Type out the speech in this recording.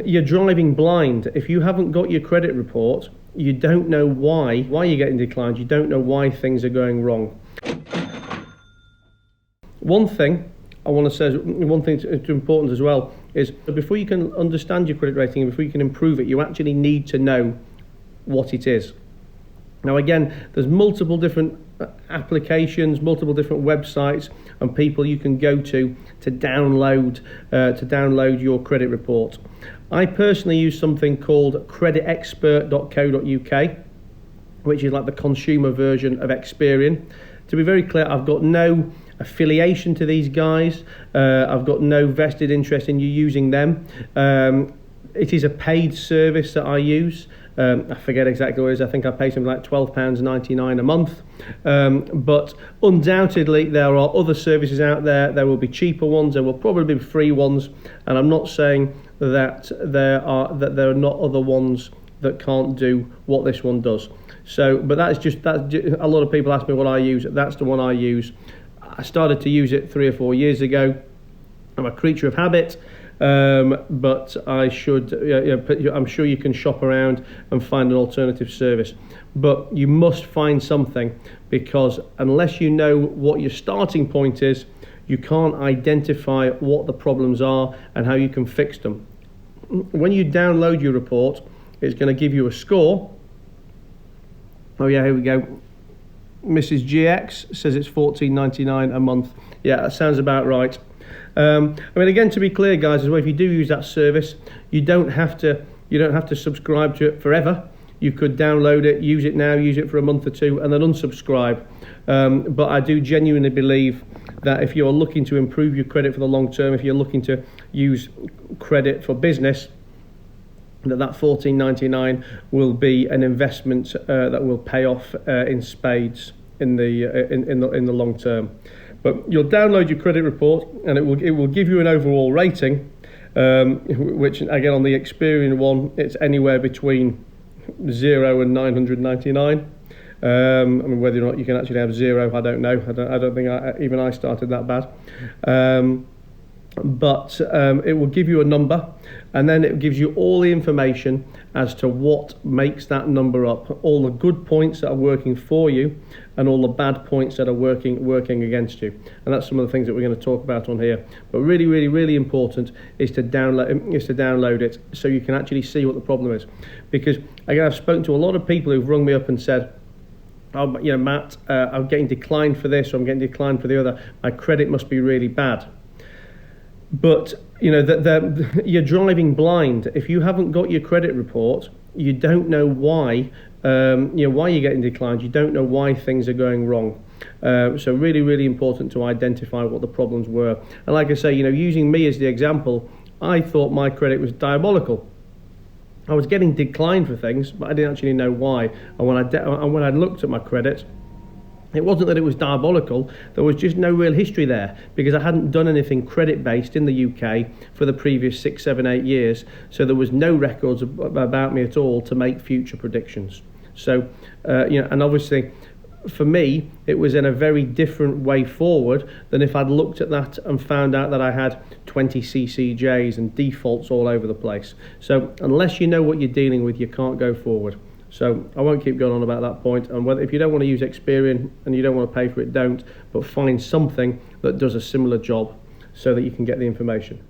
You're driving blind. If you haven't got your credit report, you don't know why you're getting declined. You don't know why things are going wrong. One thing I want to say, one thing that's important as well, is before you can understand your credit rating, before you can improve it, you actually need to know what it is. Now again, there's multiple different applications, multiple different websites and people you can go to download your credit report. I personally use something called creditexpert.co.uk, which is like the consumer version of Experian. To be very clear, I've got no affiliation to these guys. I've got no vested interest in you using them. It is a paid service that I use. I forget exactly what it is. I think I pay something like £12.99 a month. But undoubtedly there are other services out there. There will be cheaper ones. There will probably be free ones. And I'm not saying that there are not other ones that can't do what this one does. So, but that's just a lot of people ask me what I use. That's the one I use. I started to use it 3 or 4 years ago. I'm a creature of habit. But I'm sure you can shop around and find an alternative service, but you must find something, because unless you know what your starting point is, you can't identify what the problems are and how you can fix them. When you download your report, it's going to give you a score. Oh yeah, here we go. Mrs. GX says it's £14.99 a month. Yeah, that sounds about right. I mean, again, to be clear, guys, as well, if you do use that service, you don't have to subscribe to it forever. You could download it, use it now, use it for a month or two, and then unsubscribe. But I do genuinely believe that if you're looking to improve your credit for the long term, if you're looking to use credit for business, that £14.99 will be an investment that will pay off in spades in the long term. But you'll download your credit report, and it will give you an overall rating, which again on the Experian one, it's anywhere between 0 and 999. I mean, whether or not you can actually have 0, I don't know. I don't think even I started that bad. But it will give you a number, and then it gives you all the information as to what makes that number up, all the good points that are working for you and all the bad points that are working against you. And that's some of the things that we're going to talk about on here. But really, really, really important is to download it so you can actually see what the problem is. Because again, I've spoken to a lot of people who've rung me up and said, oh, you know, Matt, I'm getting declined for this, or I'm getting declined for the other. My credit must be really bad. But you know that you're driving blind. If you haven't got your credit report, you don't know why why you're getting declined. You don't know why things are going wrong. So really, really important to identify what the problems were. And like I say, using me as the example, I thought my credit was diabolical. I was getting declined for things, but I didn't actually know why. And when I looked at my credit, it wasn't that it was diabolical, there was just no real history there, because I hadn't done anything credit-based in the UK for the previous 6, 7, 8 years, so there was no records about me at all to make future predictions. So, and obviously, for me, it was in a very different way forward than if I'd looked at that and found out that I had 20 CCJs and defaults all over the place. So, unless you know what you're dealing with, you can't go forward. So I won't keep going on about that point. And if you don't want to use Experian and you don't want to pay for it, don't. But find something that does a similar job so that you can get the information.